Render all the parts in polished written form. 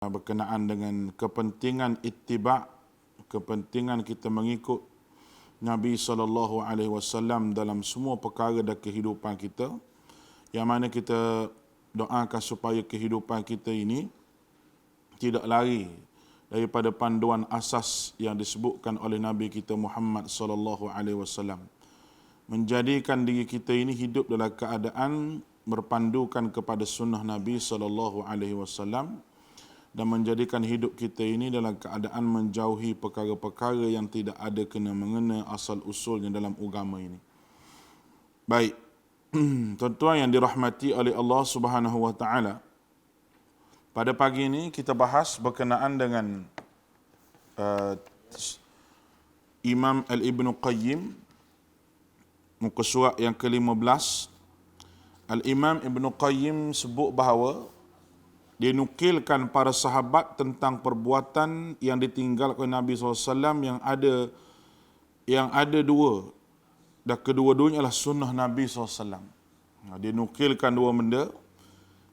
berkenaan dengan kepentingan ittiba', kepentingan kita mengikut Nabi SAW dalam semua perkara dan kehidupan kita, yang mana kita doakan supaya kehidupan kita ini tidak lari daripada panduan asas yang disebutkan oleh Nabi kita Muhammad SAW, menjadikan diri kita ini hidup dalam keadaan berpandukan kepada sunnah Nabi SAW, dan menjadikan hidup kita ini dalam keadaan menjauhi perkara-perkara yang tidak ada kena-mengena asal usulnya dalam agama ini. Baik, tuan-tuan yang dirahmati oleh Allah Subhanahu wa taala, pada pagi ini kita bahas berkenaan dengan Imam Al-Ibn Qayyim, muka surat yang ke-15. Al-Imam Ibn Qayyim sebut bahawa dia nukilkan para sahabat tentang perbuatan yang ditinggalkan Nabi SAW yang ada dua, dan kedua-duanya adalah sunnah Nabi SAW. Dia nukilkan dua benda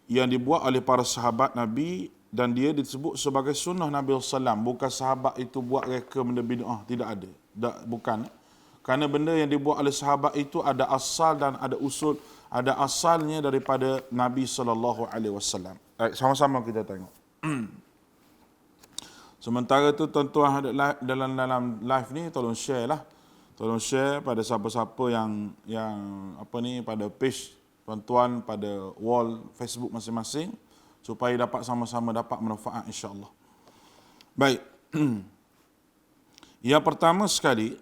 yang dibuat oleh para sahabat Nabi dan dia disebut sebagai sunnah Nabi SAW. Bukan sahabat itu buat reka benda bid'ah, tidak ada. Bukan. Kerana benda yang dibuat oleh sahabat itu ada asal dan ada usul, ada asalnya daripada Nabi SAW. Sama-sama kita tengok. Sementara tu tuan-tuan dalam live ni tolong share lah. Tolong share pada siapa-siapa yang pada page tuan-tuan, pada wall Facebook masing-masing, supaya dapat sama-sama dapat manfaat insya-Allah. Baik. Yang pertama sekali,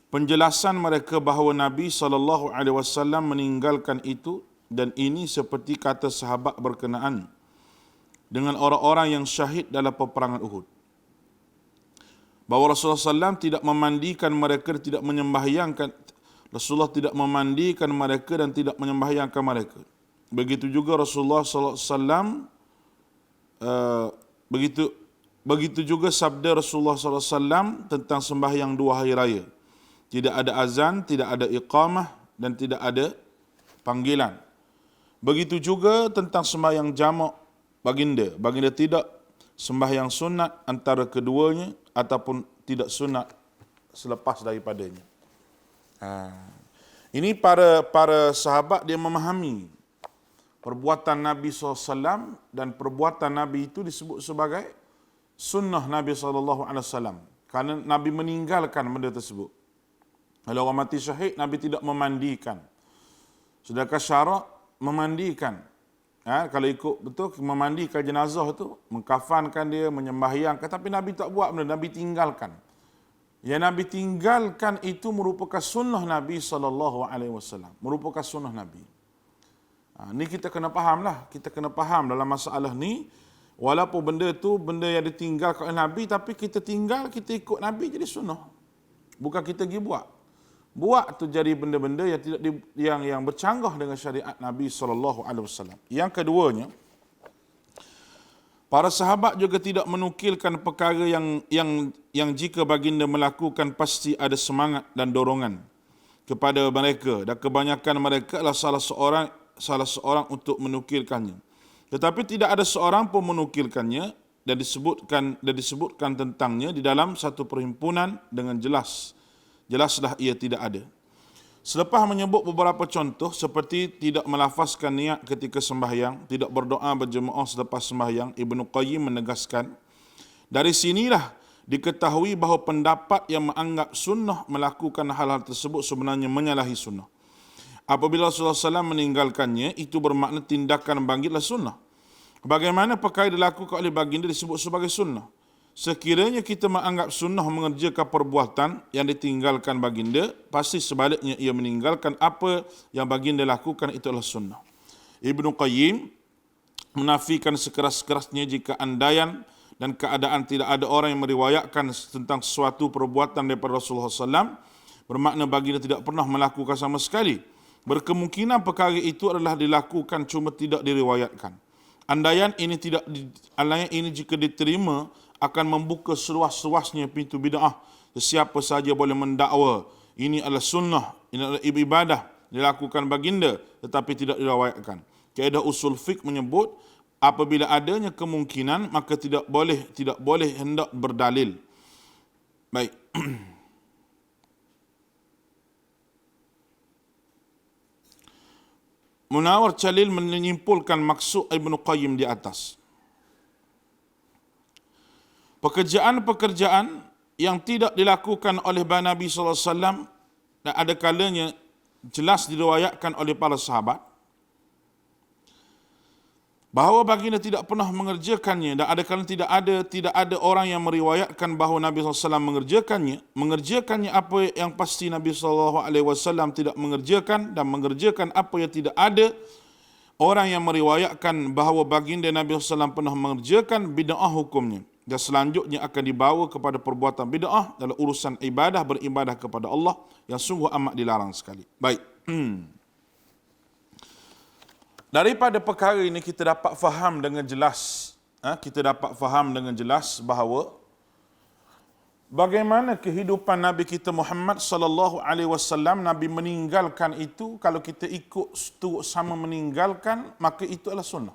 penjelasan mereka bahawa Nabi SAW meninggalkan itu, dan ini seperti kata sahabat berkenaan dengan orang-orang yang syahid dalam peperangan Uhud, bahawa Rasulullah SAW tidak memandikan mereka, tidak menyembahyangkan. Rasulullah tidak memandikan mereka dan tidak menyembahyangkan mereka. Begitu juga Rasulullah SAW, begitu juga sabda Rasulullah SAW tentang sembahyang dua hari raya. Tidak ada azan, tidak ada iqamah dan tidak ada panggilan. Begitu juga tentang sembahyang jamak baginda. Baginda tidak sembahyang sunat antara keduanya ataupun tidak sunat selepas daripadanya. Ini para sahabat dia memahami perbuatan Nabi SAW, dan perbuatan Nabi itu disebut sebagai sunnah Nabi SAW. Kerana Nabi meninggalkan benda tersebut. Kalau orang mati syahid, Nabi tidak memandikan. Sedangkan syarak memandikan. Kalau ikut betul, memandikan jenazah itu, mengkafankan dia, menyembahyangkan. Tapi Nabi tak buat benda, Nabi tinggalkan. Yang Nabi tinggalkan itu merupakan sunnah Nabi SAW. Merupakan sunnah Nabi. Ni kita kena faham lah. Kita kena faham dalam masalah ni. Walaupun benda tu benda yang ditinggalkan oleh Nabi, tapi kita tinggal, kita ikut Nabi jadi sunnah. Bukan kita pergi buat. Buat tu jadi benda-benda yang tidak yang bercanggah dengan syariat Nabi SAW. Yang keduanya, para sahabat juga tidak menukilkan perkara yang jika baginda melakukan pasti ada semangat dan dorongan kepada mereka, dan kebanyakan mereka adalah salah seorang untuk menukilkannya. Tetapi tidak ada seorang pun menukilkannya dan disebutkan tentangnya di dalam satu perhimpunan dengan jelaslah ia tidak ada. Selepas menyebut beberapa contoh seperti tidak melafazkan niat ketika sembahyang, tidak berdoa berjemaah selepas sembahyang, Ibn Qayyim menegaskan, dari sinilah diketahui bahawa pendapat yang menganggap sunnah melakukan hal-hal tersebut sebenarnya menyalahi sunnah. Apabila Rasulullah SAW meninggalkannya, itu bermakna tindakan baginda sunnah. Bagaimana perkara dilakukan oleh baginda disebut sebagai sunnah. Sekiranya kita menganggap sunnah mengerjakan perbuatan yang ditinggalkan baginda, pasti sebaliknya ia meninggalkan apa yang baginda lakukan itu adalah sunnah. Ibn Qayyim menafikan sekeras-kerasnya jika andaian dan keadaan tidak ada orang yang meriwayatkan tentang suatu perbuatan daripada Rasulullah SAW, bermakna baginda tidak pernah melakukan sama sekali. Berkemungkinan perkara itu adalah dilakukan cuma tidak diriwayatkan. Andaian ini jika diterima akan membuka seluas-luasnya pintu bid'ah. Sesiapa saja boleh mendakwa ini adalah sunnah, ini adalah ibadah dilakukan baginda tetapi tidak diriwayatkan. Kaedah usul fiqh menyebut Apabila adanya kemungkinan, maka tidak boleh hendak berdalil. Baik. Munawar Jalil menyimpulkan maksud Ibn Qayyim di atas. Pekerjaan-pekerjaan yang tidak dilakukan oleh Nabi SAW dan ada kalanya jelas diriwayatkan oleh para sahabat bahawa baginda tidak pernah mengerjakannya, dan ada kalanya tidak ada orang yang meriwayatkan bahawa Nabi SAW mengerjakannya apa yang pasti Nabi SAW tidak mengerjakan, dan mengerjakan apa yang tidak ada orang yang meriwayatkan bahawa baginda Nabi SAW pernah mengerjakan, bid'ah hukumnya, dan selanjutnya akan dibawa kepada perbuatan bid'ah dalam urusan beribadah kepada Allah yang sungguh amat dilarang sekali. Baik. Daripada perkara ini kita dapat faham dengan jelas, bahawa bagaimana kehidupan Nabi kita Muhammad sallallahu alaihi wasallam. Nabi meninggalkan itu, kalau kita ikut sama meninggalkan, maka itu adalah sunnah.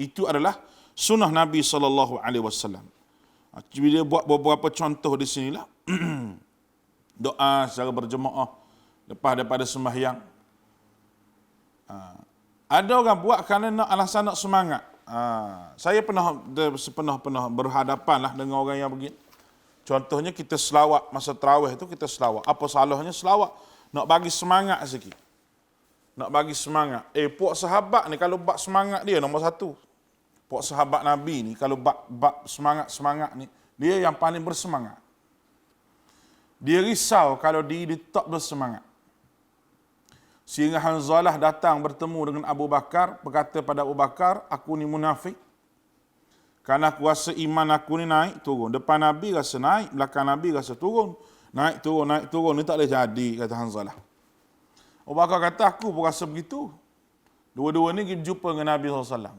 Itu adalah sunnah Nabi sallallahu alaihi wasallam. Dia buat beberapa contoh di sinilah. Doa secara berjemaah lepas daripada sembahyang. Ada orang buat kerana alasan nak semangat. Saya pernah berhadapan lah dengan orang yang begini. Contohnya kita selawat masa tarawih itu, kita selawat. Apa salahnya selawat? Nak bagi semangat sikit. Nak bagi semangat. Puak sahabat ni kalau bab semangat dia nombor satu. Puak sahabat Nabi ni kalau bab semangat ni, dia yang paling bersemangat. Dia risau kalau dia tak bersemangat. Sehingga Hanzalah datang bertemu dengan Abu Bakar, berkata pada Abu Bakar, aku ni munafik. Kerana aku rasa iman aku ni naik, turun. Depan Nabi rasa naik, belakang Nabi rasa turun. Naik, turun. Ni tak boleh jadi, kata Hanzalah. Abu Bakar kata, aku pun rasa begitu. Dua-dua ni pergi jumpa dengan Nabi SAW.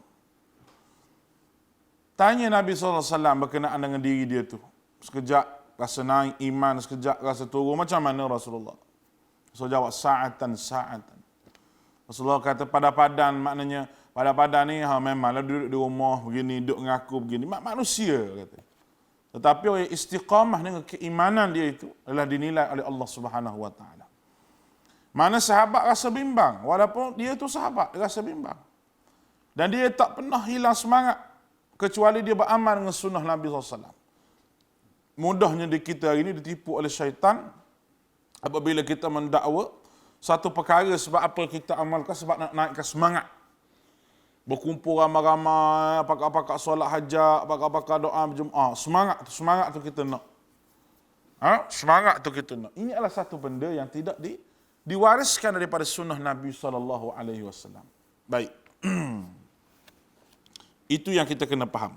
Tanya Nabi SAW berkenaan dengan diri dia tu. Sekejap rasa naik iman, sekejap rasa turun. Macam mana Rasulullah? Rasulullah jawab sa'atan. Rasulullah kata pada-padan, maknanya pada-padan ni memanglah duduk di rumah begini, duduk dengan aku begini, manusia kata. Tetapi oleh istiqamah dengan keimanan dia itu adalah dinilai oleh Allah Subhanahu wa taala. Mana sahabat rasa bimbang, walaupun dia tu sahabat, dia rasa bimbang. Dan dia tak pernah hilang semangat kecuali dia beramal dengan sunnah Nabi SAW. Mudahnya di kita hari ini ditipu oleh syaitan. Apabila kita mendakwa satu perkara sebab apa kita amalkan, sebab nak naikkan semangat. Berkumpul ramai-ramai, pakar-pakar solat hajat, pakar-pakar doa berjemaah. Semangat tu kita nak. Semangat tu kita nak. Ini adalah satu benda yang tidak diwariskan daripada sunnah Nabi SAW. Baik. Itu yang kita kena faham.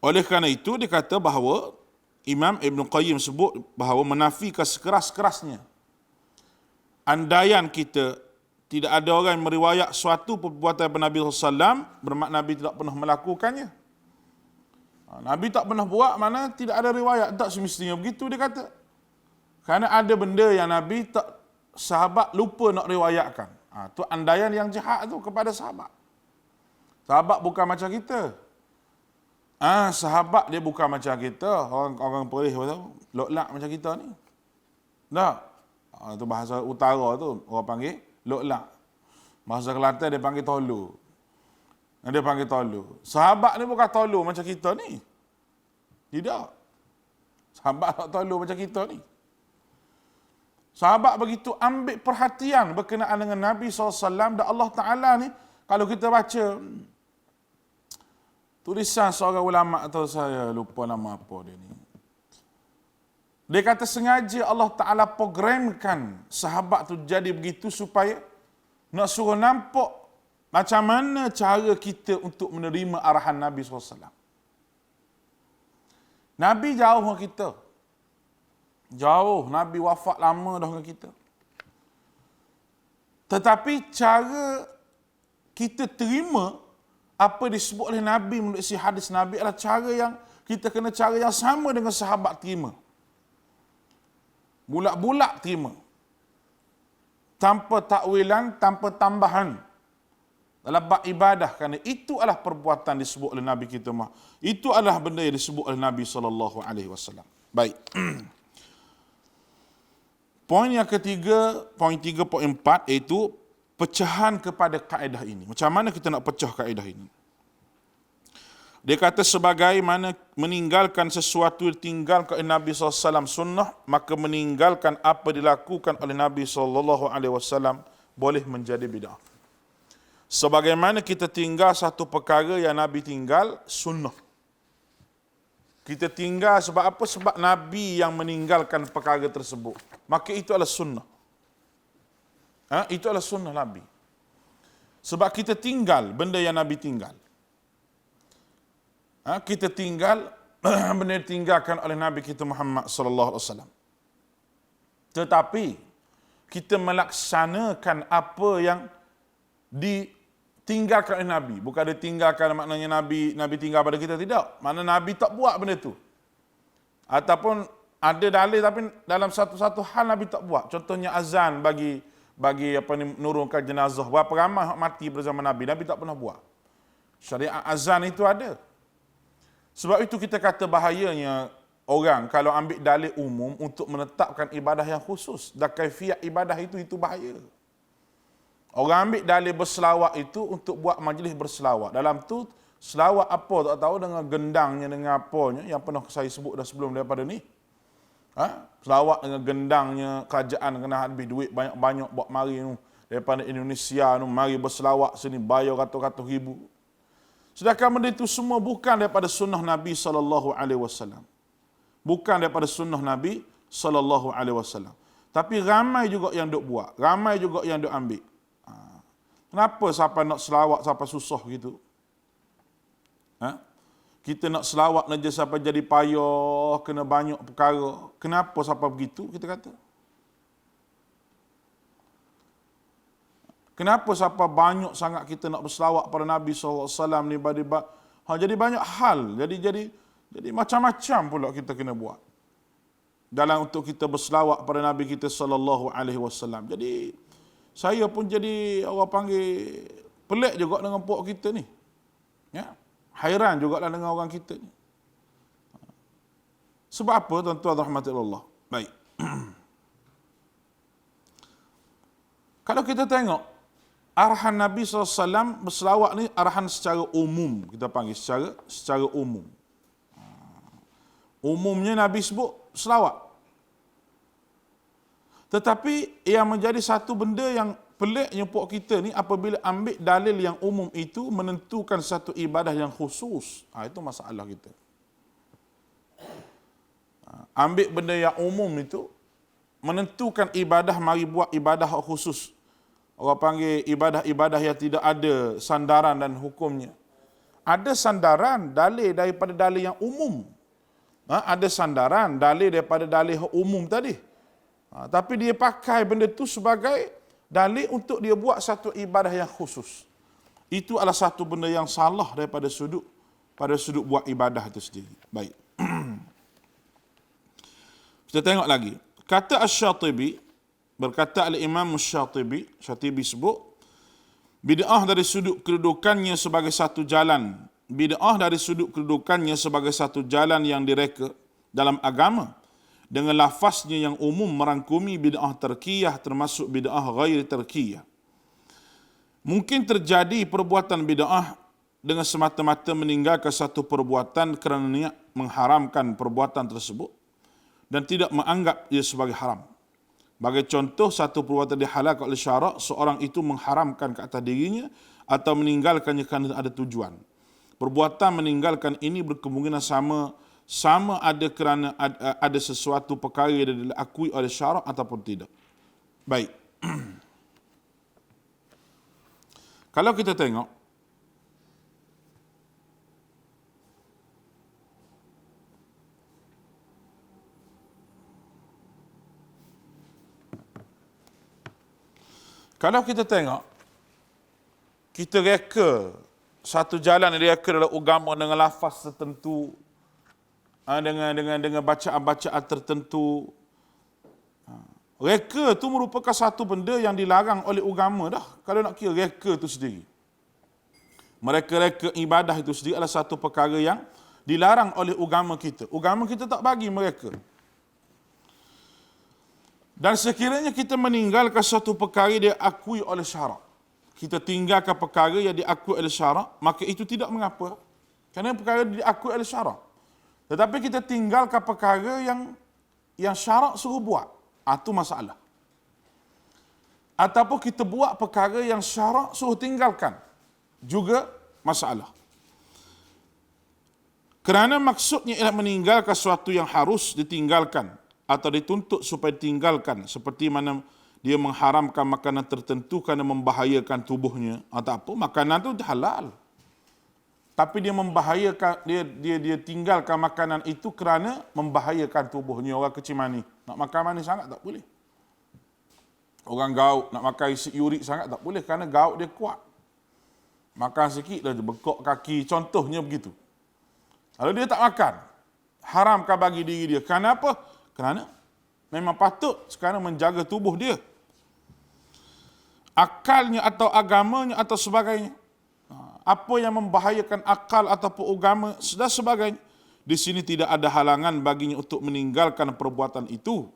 Oleh kerana itu, dia kata bahawa Imam Ibn Qayyim sebut bahawa menafikan sekeras-kerasnya andaian kita tidak ada orang yang meriwayat suatu perbuatan Nabi SAW, bermakna Nabi tidak pernah melakukannya. Nabi tak pernah buat, mana tidak ada riwayat. Tak semestinya begitu, dia kata. Kerana ada benda yang Nabi tak, sahabat lupa nak riwayatkan. Itu andaian yang jahat tu kepada sahabat. Sahabat bukan macam kita. Sahabat dia bukan macam kita, orang Perih loklak macam kita ni. Tak. Itu bahasa utara tu, orang panggil loklak. Bahasa Kelantan dia panggil tolu. Dia panggil tolu. Sahabat ni bukan tolu macam kita ni. Tidak. Sahabat tak tolu macam kita ni. Sahabat begitu ambil perhatian berkenaan dengan Nabi SAW dan Allah Ta'ala ni. Kalau kita baca tulisan seorang ulama, atau saya lupa nama apa dia ni. Dia kata sengaja Allah Ta'ala programkan sahabat tu jadi begitu supaya nak suruh nampak macam mana cara kita untuk menerima arahan Nabi SAW. Nabi jauh dengan kita. Jauh, Nabi wafat lama dah dengan kita. Tetapi cara kita terima apa disebut oleh Nabi menurut si hadis Nabi adalah cara yang kita kena cara yang sama dengan sahabat terima. Bulat-bulat terima. Tanpa takwilan, tanpa tambahan. dalam bab ibadah, kerana itu adalah perbuatan disebut oleh Nabi kita Muhammad. Itu adalah benda yang disebut oleh Nabi SAW. Baik. Poin yang ketiga, poin 3.4, iaitu pecahan kepada kaedah ini. Macam mana kita nak pecah kaedah ini? Dia kata sebagaimana meninggalkan sesuatu ditinggalkan oleh Nabi SAW sunnah, maka meninggalkan apa dilakukan oleh Nabi SAW boleh menjadi bid'ah. Sebagaimana kita tinggal satu perkara yang Nabi tinggal, sunnah. Kita tinggal sebab apa? Sebab Nabi yang meninggalkan perkara tersebut. Maka itu adalah sunnah. Itu adalah sunnah Nabi. Sebab kita tinggal benda yang Nabi tinggal. Kita tinggal benda yang ditinggalkan oleh Nabi kita Muhammad sallallahu alaihi wasallam. Tetapi kita melaksanakan apa yang ditinggalkan oleh Nabi. Bukan ditinggalkan maknanya Nabi tinggal pada kita, tidak. Makna Nabi tak buat benda tu. Ataupun ada dalil tapi dalam satu-satu hal Nabi tak buat. Contohnya azan bagi menurunkan jenazah. Berapa ramai yang mati bersama Nabi tak pernah buat. Syariat azan itu ada. Sebab itu kita kata bahayanya orang kalau ambil dalil umum untuk menetapkan ibadah yang khusus. Dan kaifiat ibadah itu bahaya. Orang ambil dalil berselawat itu untuk buat majlis berselawat. Dalam tu selawat apa tak tahu, dengan gendangnya, dengan apanya, yang pernah saya sebut dah sebelum daripada ni. Selawat dengan gendangnya, kerajaan kena habis duit banyak-banyak buat mari tu. Daripada Indonesia tu, mari berselawat sini, bayar ratus-ratus ribu. Sedangkan benda itu semua bukan daripada sunnah Nabi SAW. Bukan daripada sunnah Nabi SAW. Tapi ramai juga yang duk buat. Ramai juga yang duk ambil. Kenapa siapa nak selawat siapa susah gitu? Kita nak selawat saja sampai jadi payah, kena banyak perkara. Kenapa sampai begitu, kita kata? Kenapa sampai banyak sangat kita nak berselawat pada Nabi SAW ni? Jadi banyak hal. Jadi macam-macam pula kita kena buat. Dalam untuk kita berselawat pada Nabi kita SAW. Jadi, saya pun jadi orang panggil pelik juga dengan puak kita ni. Ya? Hairan jugalah dengan orang kita ni. Sebab apa, tuan-tuan rahmatullah? Baik. Kalau kita tengok, arahan Nabi SAW berselawat ni arahan secara umum. Kita panggil secara umum. Umumnya Nabi sebut selawat. Tetapi yang menjadi satu benda yang peliknya puak kita ni, apabila ambil dalil yang umum itu menentukan satu ibadah yang khusus. Itu masalah kita. Ambil benda yang umum itu menentukan ibadah, mari buat ibadah khusus. Orang panggil ibadah-ibadah yang tidak ada sandaran dan hukumnya. Ada sandaran dalil daripada dalil yang umum. Ada sandaran dalil daripada dalil umum tadi. Tapi dia pakai benda tu sebagai dalil untuk dia buat satu ibadah yang khusus. Itu adalah satu benda yang salah daripada sudut buat ibadah itu sendiri. Baik. Kita tengok lagi. Kata Asy-Syatibi, berkata al-Imam Asy-Syatibi sebut, bid'ah dari sudut kedudukannya sebagai satu jalan. Bid'ah dari sudut kedudukannya sebagai satu jalan yang direka dalam agama. Dengan lafaznya yang umum merangkumi bid'ah tarkiyah termasuk bid'ah ghairi tarkiyah. Mungkin terjadi perbuatan bid'ah dengan semata-mata meninggalkan satu perbuatan kerana niat mengharamkan perbuatan tersebut dan tidak menganggap ia sebagai haram. Bagi contoh, satu perbuatan dihalalkan oleh syarak, seorang itu mengharamkan ke atas dirinya atau meninggalkannya kerana ada tujuan. Perbuatan meninggalkan ini berkemungkinan sama ada kerana ada sesuatu perkara yang diakui oleh syarak ataupun tidak. Baik. Kalau kita tengok, kita reka satu jalan yang reka dalam agama dengan lafaz tertentu, dengan bacaan-bacaan tertentu. Reka tu merupakan satu benda yang dilarang oleh agama dah. Kalau nak kira reka tu sendiri. mereka-reka ibadah itu sendiri adalah satu perkara yang dilarang oleh agama kita. Agama kita tak bagi mereka. Dan sekiranya kita meninggalkan satu perkara yang diakui oleh syarak, kita tinggalkan perkara yang diakui oleh syarak, maka itu tidak mengapa. Kerana perkara diakui oleh syarak. Tetapi kita tinggalkan perkara yang syarak suruh buat, itu masalah. Ataupun kita buat perkara yang syarak suruh tinggalkan, juga masalah. Kerana maksudnya ialah meninggalkan sesuatu yang harus ditinggalkan atau dituntut supaya ditinggalkan, seperti mana dia mengharamkan makanan tertentu kerana membahayakan tubuhnya, atau apa, makanan itu halal. Tapi dia membahayakan, dia tinggalkan makanan itu kerana membahayakan tubuhnya. Orang kecil manis, nak makan manis sangat tak boleh. Orang gaut nak makan isi urik sangat tak boleh kerana gaut dia kuat. Makan sikit dah bekok kaki, contohnya begitu. Kalau dia tak makan, haramkan bagi diri dia. Kerana apa? Kerana memang patut sekarang menjaga tubuh dia. Akalnya atau agamanya atau sebagainya. Apa yang membahayakan akal ataupun agama dan sebagainya. Di sini tidak ada halangan baginya untuk meninggalkan perbuatan itu.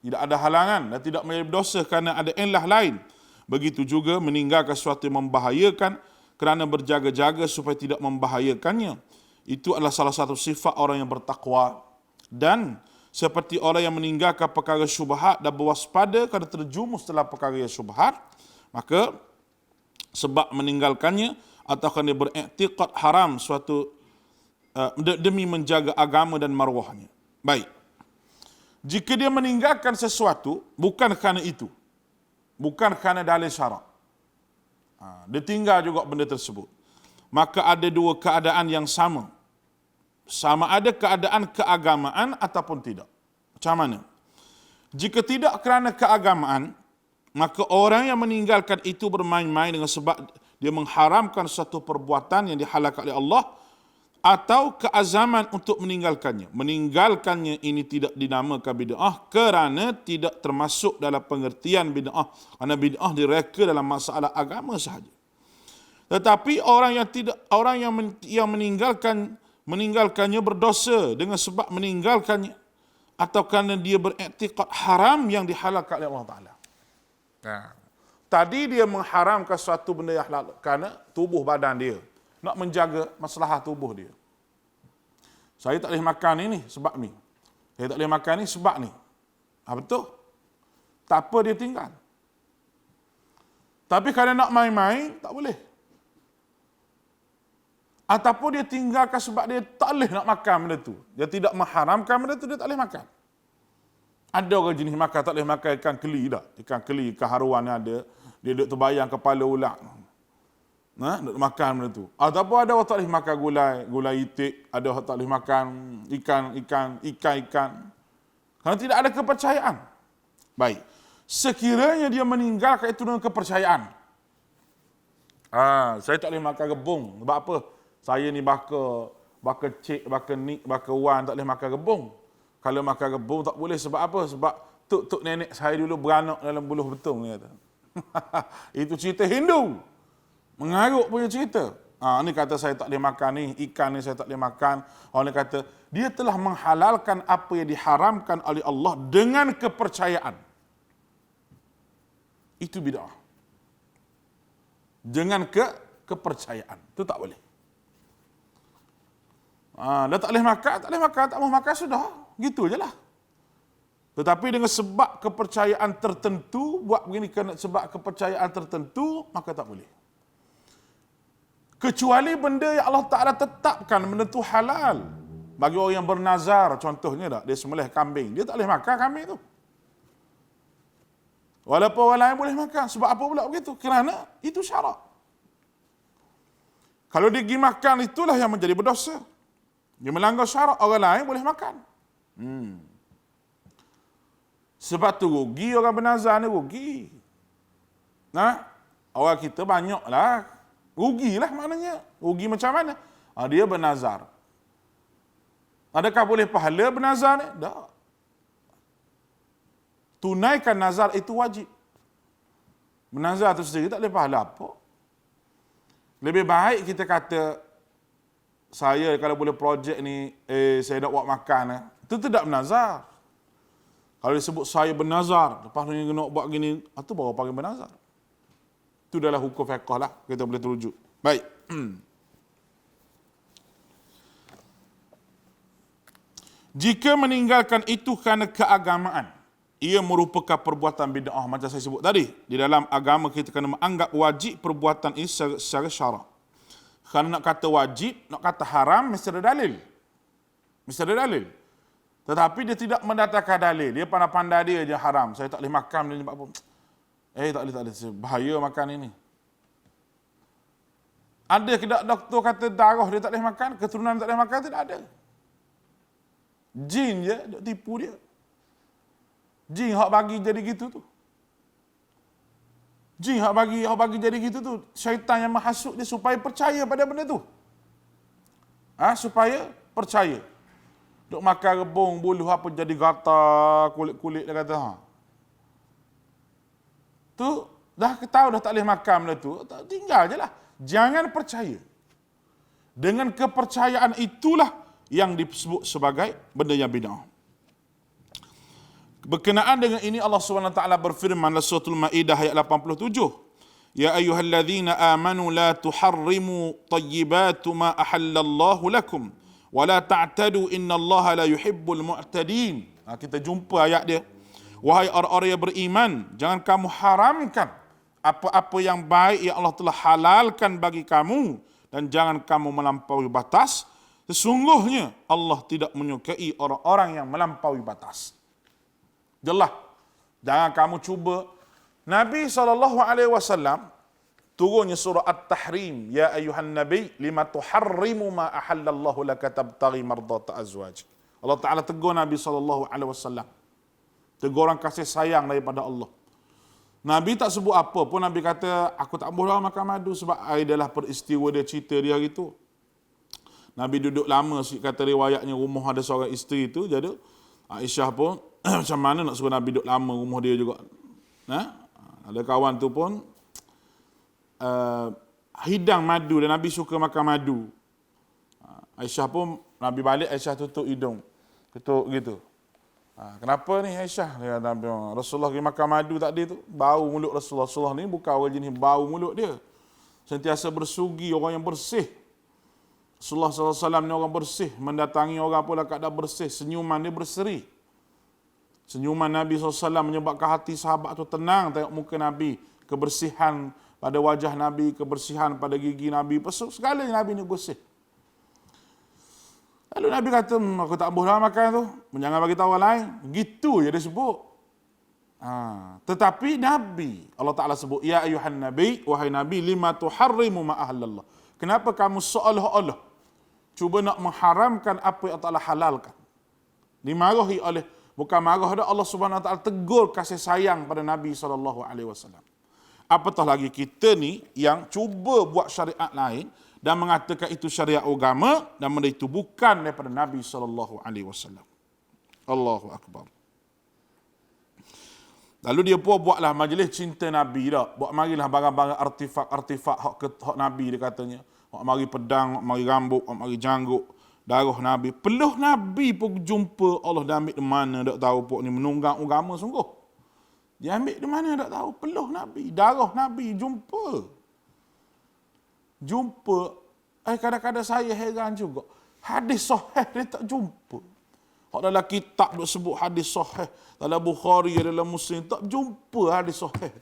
Tidak ada halangan dan tidak menjadi dosa kerana ada illah lain. Begitu juga meninggalkan sesuatu yang membahayakan kerana berjaga-jaga supaya tidak membahayakannya. Itu adalah salah satu sifat orang yang bertakwa. Dan seperti orang yang meninggalkan perkara syubhat dan berwaspada kerana terjumus dalam perkara yang syubhat, maka sebab meninggalkannya atau kerana dia beriktikad haram suatu demi menjaga agama dan maruahnya. Baik. Jika dia meninggalkan sesuatu bukan kerana itu, bukan kerana dalil syarak, dia tinggal juga benda tersebut, maka ada dua keadaan yang sama. Sama ada keadaan keagamaan ataupun tidak. Macam mana? Jika tidak kerana keagamaan, maka orang yang meninggalkan itu bermain-main dengan sebab dia mengharamkan satu perbuatan yang dihalalkan oleh Allah, atau keazaman untuk meninggalkannya. Meninggalkannya ini tidak dinamakan bid'ah kerana tidak termasuk dalam pengertian bid'ah. Kerana bid'ah direka dalam masalah agama sahaja. Tetapi orang yang meninggalkannya berdosa dengan sebab meninggalkannya atau kerana dia beriktikad haram yang dihalalkan oleh Allah Ta'ala. Tadi dia mengharamkan suatu benda yang halal kerana tubuh badan dia, nak menjaga masalah tubuh dia. Saya tak boleh makan ini sebab ni. Saya tak boleh makan ni sebab ni. Betul? Tak apa dia tinggal. Tapi kerana nak main-main, tak boleh. Ataupun dia tinggalkan sebab dia tak boleh nak makan benda tu. Dia tidak mengharamkan benda tu, dia tak boleh makan. Ada orang jenis makan, tak boleh makan ikan keli tak? Ikan keli, ikan haruan ada. Dia duduk terbayang kepala ular. Duduk makan benda tu. Ataupun ada orang tak boleh makan gulai itik. Ada orang tak boleh makan ikan. Kerana tidak ada kepercayaan. Baik. Sekiranya dia meninggalkan itu dengan kepercayaan. Saya tak boleh makan rebung. Sebab apa? Saya ni baka cik, baka nik, baka wan, tak boleh makan rebung. Kalau makan rebung tak boleh sebab apa? Sebab tuk nenek saya dulu beranak dalam buluh betung, dia kata. Itu cerita Hindu. Mengaruk punya cerita. Ni kata saya tak boleh makan ni, ikan ni saya tak boleh makan. Orang ni kata, dia telah menghalalkan apa yang diharamkan oleh Allah dengan kepercayaan. Itu bid'ah. Dengan kepercayaan. Itu tak boleh. Dia tak boleh makan, tak mau makan, sudah. Gitu je lah. Tetapi dengan sebab kepercayaan tertentu, buat begini kerana sebab kepercayaan tertentu, maka tak boleh. Kecuali benda yang Allah Ta'ala tetapkan, benda tu halal. Bagi orang yang bernazar, contohnya dia sembelih kambing, dia tak boleh makan kambing tu. Walaupun orang lain boleh makan. Sebab apa pula begitu? Kerana itu syarak. Kalau dia pergi makan, itulah yang menjadi berdosa. Dia melanggar syarak, orang lain boleh makan. Sebab tu rugi orang bernazar ni, rugi. Orang kita banyaklah. Rugilah maknanya. Rugi macam mana? Dia bernazar. Adakah boleh pahala bernazar ni? Tak. Tunaikan nazar itu wajib. Bernazar itu sendiri tak boleh pahala apa. Lebih baik kita kata, saya kalau boleh projek ni, saya nak buat makan. Itu tidak bernazar. Kalau disebut saya bernazar, lepas ni nak buat gini, itu baru panggil bernazar. Itu adalah hukum fiqh lah, kita boleh terujuk. Baik. Jika meninggalkan itu kerana keagamaan, ia merupakan perbuatan bid'ah macam saya sebut tadi. Di dalam agama kita kena menganggap wajib perbuatan ini secara syarak. Kerana nak kata wajib, nak kata haram, mesti ada dalil. Mesti ada dalil. Tetapi dia tidak mendatangkan dalil. Dia pandai-pandai dia je haram. Saya tak boleh makan dia sebab apa? Tak boleh. Bahaya makan ini. Ada ke tak doktor kata darah dia tak boleh makan, keturunan tak boleh makan? Tidak ada. Jin je, duk tipu dia. Jin hak bagi jadi gitu tu. Jin hak bagi jadi gitu tu. Syaitan yang menghasut dia supaya percaya pada benda tu. Supaya percaya. Duk makan rebung, buluh apa jadi gatal, kulit-kulit dia kata. Tu dah tahu dah tak boleh makan benda tu, tinggal je lah. Jangan percaya. Dengan kepercayaan itulah yang disebut sebagai benda yang bid'ah. Berkenaan dengan ini Allah SWT berfirman dalam surah Al-Maidah ayat 87. Ya ayyuhalladzina amanu la tuharrimu tayyibatu ma ahallallahu lakum wa la ta'tadu innallaha la yuhibbul mu'tadin. Kita jumpa ayat dia. Wahai orang-orang yang beriman, jangan kamu haramkan apa-apa yang baik yang Allah telah halalkan bagi kamu dan jangan kamu melampaui batas. Sesungguhnya Allah tidak menyukai orang-orang yang melampaui batas. Jelas. Jangan kamu cuba. Nabi SAW turunnya surah At-Tahrim. Ya ayuhan Nabi, lima tuharrimu ma ahallallahu laka tabtaghi mardata azwaj. Allah Ta'ala tegur Nabi SAW. Tegur orang kasih sayang daripada Allah. Nabi tak sebut apa pun. Nabi kata, aku tak boleh makan madu sebab adalah peristiwa dia, cerita dia gitu. Nabi duduk lama, kata riwayatnya rumah ada seorang isteri tu. Jadi Aisyah pun macam mana nak suruh Nabi duduk lama rumah dia juga. Ada kawan tu pun hidang madu dan Nabi suka makan madu. Aisyah pun, Nabi balik, Aisyah tutup hidung. Tutup gitu. Kenapa ni Aisyah? Dia kata, Rasulullah pergi makan madu tadi tu, bau mulut Rasulullah. Rasulullah ni bukan orang jenis bau mulut dia. Sentiasa bersugi, orang yang bersih. Rasulullah SAW ni orang bersih. Mendatangi orang pun dah keadaan bersih. Senyuman dia berseri. Senyuman Nabi SAW menyebabkan hati sahabat tu tenang. Tengok muka Nabi. Kebersihan pada wajah Nabi. Kebersihan pada gigi Nabi. Segalanya Nabi ni bersih. Lalu Nabi kata, aku tak boleh makan tu. Jangan bagi tahu orang lain. Gitu je dia sebut. Tetapi Nabi, Allah Ta'ala sebut, Ya ayuhan Nabi, wahai Nabi, lima tuharrimu ma'ahallallah. Kenapa kamu seolah-olah cuba nak mengharamkan apa yang Allah Ta'ala halalkan? Dimarahi oleh, bukan marah dah, Allah Subhanahu Wa Ta'ala tegur kasih sayang pada Nabi SAW. Apatah lagi kita ni yang cuba buat syariat lain dan mengatakan itu syariat agama dan benda itu bukan daripada Nabi SAW. Allahu Akbar. Lalu dia pun buatlah majlis cinta Nabi dah. Buat marilah barang-barang artifak hak Nabi dia katanya. Hak mari pedang, hak mari rambut, hak mari janggut, darah Nabi. Peluh Nabi pun jumpa Allah dah ambil di mana tak tahu pun ni menunggang agama sungguh. Dia ambil di mana tak tahu, peluh Nabi, darah Nabi jumpa. Kadang-kadang saya heran juga. Hadis sahih dia tak jumpa. Hak dalam kitab duk sebut hadis sahih, dalam Bukhari, dalam Muslim, tak jumpa hadis sahih.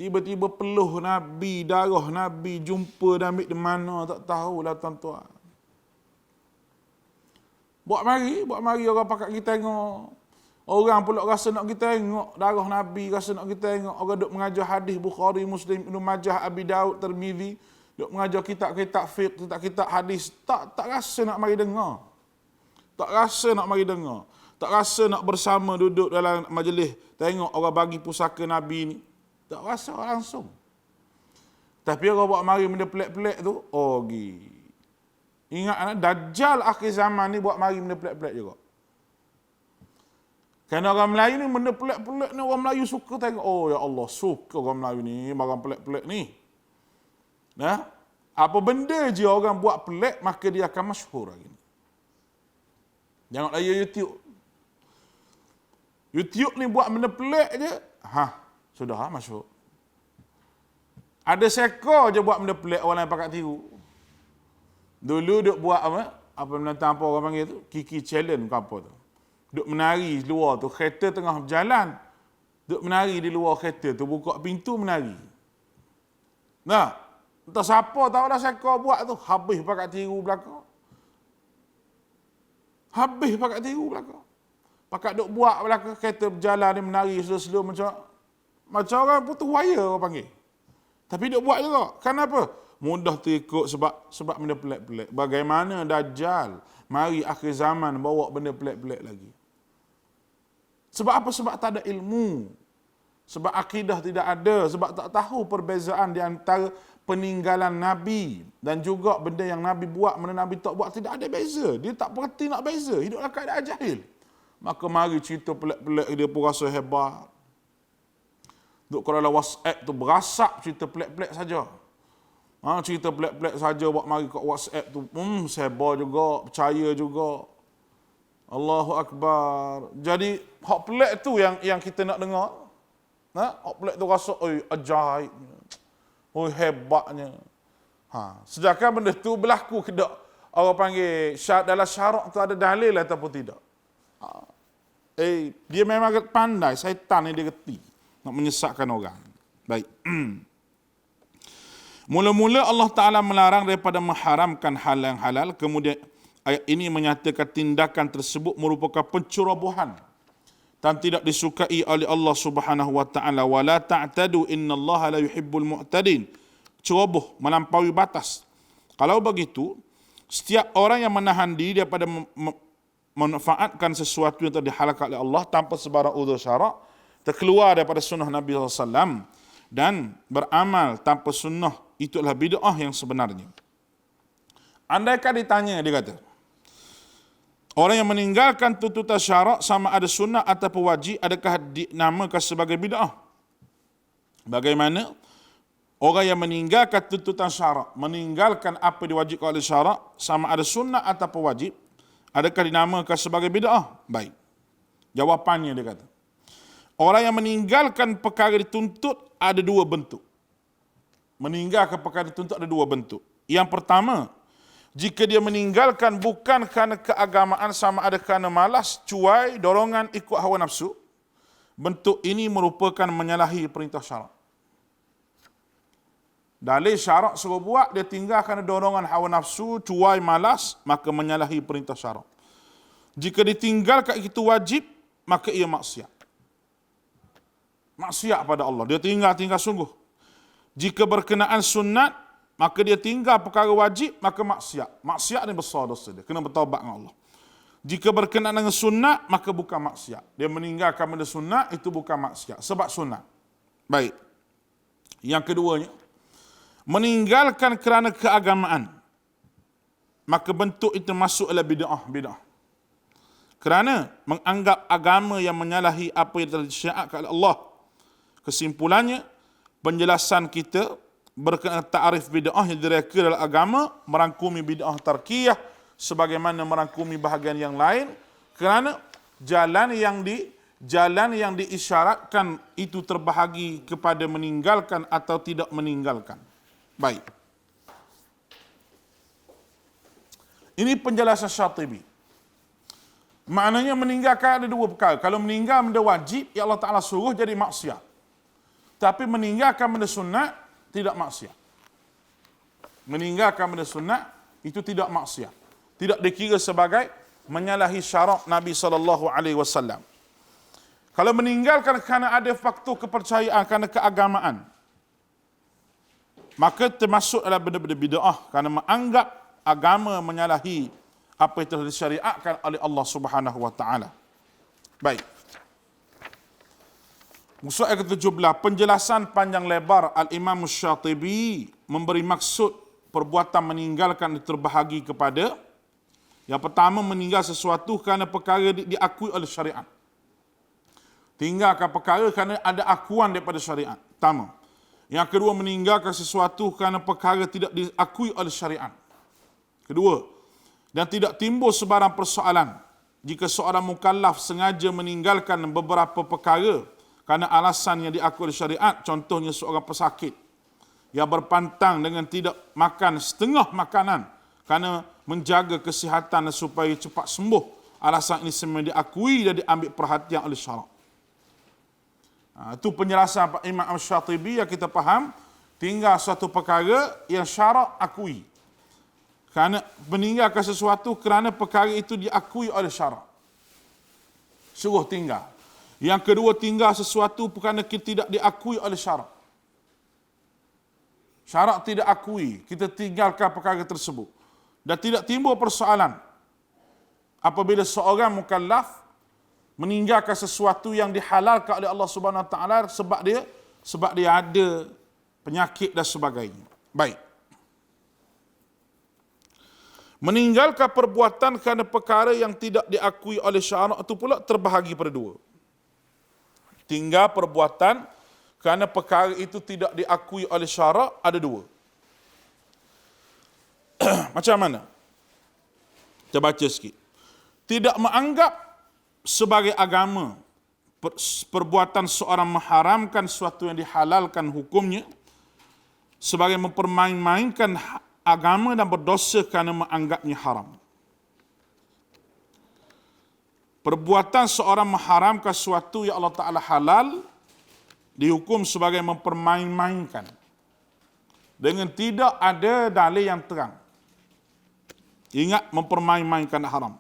Tiba-tiba peluh Nabi, darah Nabi jumpa dan ambil di mana tak tahulah tuan-tuan. Buat mari orang pakat kita tengok. Orang pula rasa nak kita tengok darah Nabi, rasa nak kita tengok orang duk mengajar hadis Bukhari, Muslim, Ibnu Majah, Abi Daud, Tirmizi, duk mengajar kitab-kitab fiqh, kitab-kitab hadis, tak rasa nak mari dengar. Tak rasa nak mari dengar. Tak rasa nak bersama duduk dalam majlis tengok orang bagi pusaka Nabi ni. Tak rasa langsung. Tapi orang buat mari benda pelik-pelik tu, ingat Dajjal akhir zaman ni buat mari benda pelik-pelik juga. Kerana orang Melayu ni benda pelik-pelik ni orang Melayu suka tengok. Oh ya Allah, suka orang Melayu ni barang pelik-pelik ni. Nah, apa benda je orang buat pelik, maka dia akan masyhur hari ni. Jangan layan YouTube. YouTube ni buat benda pelik je, sudah masyhur. Ada seekor je buat benda pelik, orang lain pakat tiru. Dulu duk buat apa menentang apa orang panggil tu? Kiki challenge ke apa tu. Duk menari di luar tu, kereta tengah berjalan. Duk menari di luar kereta tu, buka pintu menari. Nah, entah siapa tahu dah seekor buat tu, habis pakat tiru belakang. Habis pakat tiru belakang. Pakat duk buat belakang kereta berjalan ni menari slow-slow macam orang putus wire orang panggil. Tapi duk buat juga. Kenapa? Mudah terikut sebab benda pelik-pelik. Bagaimana Dajjal mari akhir zaman bawa benda pelik-pelik lagi. Sebab apa? Sebab tak ada ilmu. Sebab akidah tidak ada. Sebab tak tahu perbezaan di antara peninggalan Nabi dan juga benda yang Nabi buat, benda Nabi tak buat, tidak ada beza. Dia tak berhenti nak beza. Hiduplah keadaan jahil. Maka mari cerita pelik-pelik dia pun rasa hebat. Duk kalau dalam WhatsApp tu berasap cerita pelik-pelik saja. Cerita pelik-pelik saja buat mari kat WhatsApp tu. Sebar juga, percaya juga. Allahu Akbar. Jadi hak pelik tu yang kita nak dengar. Hak pelik tu rasa ajaib. Hebatnya. Sedangkan benda tu berlaku ke tak? Orang panggil dalam syarak tu ada dalil ataupun tidak. Dia memang pandai, syaitan ni dia reti nak menyesatkan orang. Baik. Mula-mula Allah Ta'ala melarang daripada mengharamkan hal yang halal. Kemudian ayat ini menyatakan tindakan tersebut merupakan pencerobohan dan tidak disukai oleh Allah Subhanahu wa Ta'ala. Wala ta'tadu innallaha la yuhibbul mu'tadin. Ceroboh, melampaui batas. Kalau begitu, setiap orang yang menahan diri daripada memanfaatkan sesuatu yang telah dihalalkan oleh Allah tanpa sebarang uzur syarak, terkeluar daripada sunnah Nabi SAW dan beramal tanpa sunnah, itulah bid'ah yang sebenarnya. Andaikan ditanya, dia kata, orang yang meninggalkan tuntutan syarak sama ada sunnah ataupun wajib, adakah dinamakan sebagai bid'ah? Bagaimana? Orang yang meninggalkan tuntutan syarak, meninggalkan apa diwajibkan oleh syarak, sama ada sunnah ataupun wajib, adakah dinamakan sebagai bid'ah? Baik. Jawapannya dia kata, orang yang meninggalkan perkara dituntut ada dua bentuk. Meninggalkan perkara dituntut ada dua bentuk. Yang pertama, jika dia meninggalkan bukan kerana keagamaan sama ada kerana malas, cuai, dorongan ikut hawa nafsu, bentuk ini merupakan menyalahi perintah syarak. Dalil syarak suruh buat, dia tinggal kerana dorongan hawa nafsu, cuai, malas, maka menyalahi perintah syarak. Jika ditinggalkan itu wajib, maka ia maksiat. Maksiat pada Allah. Dia tinggal sungguh. Jika berkenaan sunat, maka dia tinggal perkara wajib, maka maksiat. Maksiat ni besar dosa dia. Kena bertaubat dengan Allah. Jika berkenaan dengan sunat, maka bukan maksiat. Dia meninggalkan benda sunat, itu bukan maksiat. Sebab sunat. Baik. Yang keduanya, meninggalkan kerana keagamaan, maka bentuk itu masuk adalah bid'ah. Kerana menganggap agama yang menyalahi apa yang telah disyariatkan oleh Allah. Kesimpulannya, penjelasan kita berkenaan ta'arif bid'ah yang direka dalam agama merangkumi bid'ah tarkiyah sebagaimana merangkumi bahagian yang lain, kerana jalan yang diisyaratkan itu terbahagi kepada meninggalkan atau tidak meninggalkan. Baik. Ini penjelasan Syatibi. Maknanya meninggalkan ada dua perkara. Kalau meninggal benda wajib, ya Allah Ta'ala suruh jadi maksiat. Tapi meninggalkan benda sunat, tidak maksiat. Meninggalkan benda sunat, itu tidak maksiat. Tidak dikira sebagai menyalahi syarak Nabi SAW. Kalau meninggalkan kerana ada faktor kepercayaan, kerana keagamaan, maka termasuk adalah benda-benda bid'ah kerana menganggap agama menyalahi apa yang telah disyariatkan oleh Allah Subhanahu wa Ta'ala. Baik. Musuh ayat ke-17, penjelasan panjang lebar Al-Imam Syatibi memberi maksud perbuatan meninggalkan terbahagi kepada yang pertama, meninggal sesuatu kerana perkara diakui oleh syariat. Tinggalkan perkara kerana ada akuan daripada syariat. Pertama. Yang kedua, meninggalkan sesuatu kerana perkara tidak diakui oleh syariat. Kedua, dan tidak timbul sebarang persoalan jika seorang mukallaf sengaja meninggalkan beberapa perkara kerana alasan yang diakui oleh syariat. Contohnya seorang pesakit yang berpantang dengan tidak makan setengah makanan kerana menjaga kesihatan supaya cepat sembuh. Alasan ini semua diakui dan diambil perhatian oleh syarak. Itu penjelasan Imam Syatibi yang kita faham. Tinggal suatu perkara yang syarak akui. Kerana meninggalkan sesuatu kerana perkara itu diakui oleh syarak. Suruh tinggal. Yang kedua, tinggal sesuatu kerana tidak diakui oleh syarak. Syarak tidak akui, kita tinggalkan perkara tersebut. Dan tidak timbul persoalan apabila seorang mukallaf meninggalkan sesuatu yang dihalalkan oleh Allah Subhanahu Wa Taala sebab dia ada penyakit dan sebagainya. Baik. Meninggalkan perbuatan kerana perkara yang tidak diakui oleh syarak itu pula terbahagi pada dua. Tinggal perbuatan kerana perkara itu tidak diakui oleh syarak ada dua. Macam mana? Kita baca sikit. Tidak menganggap sebagai agama perbuatan seorang mengharamkan sesuatu yang dihalalkan hukumnya sebagai mempermain-mainkan agama dan berdosa kerana menganggapnya haram. Perbuatan seorang mengharamkan sesuatu yang Allah Ta'ala halal dihukum sebagai mempermain-mainkan dengan tidak ada dalil yang terang. Ingat, mempermain-mainkan haram.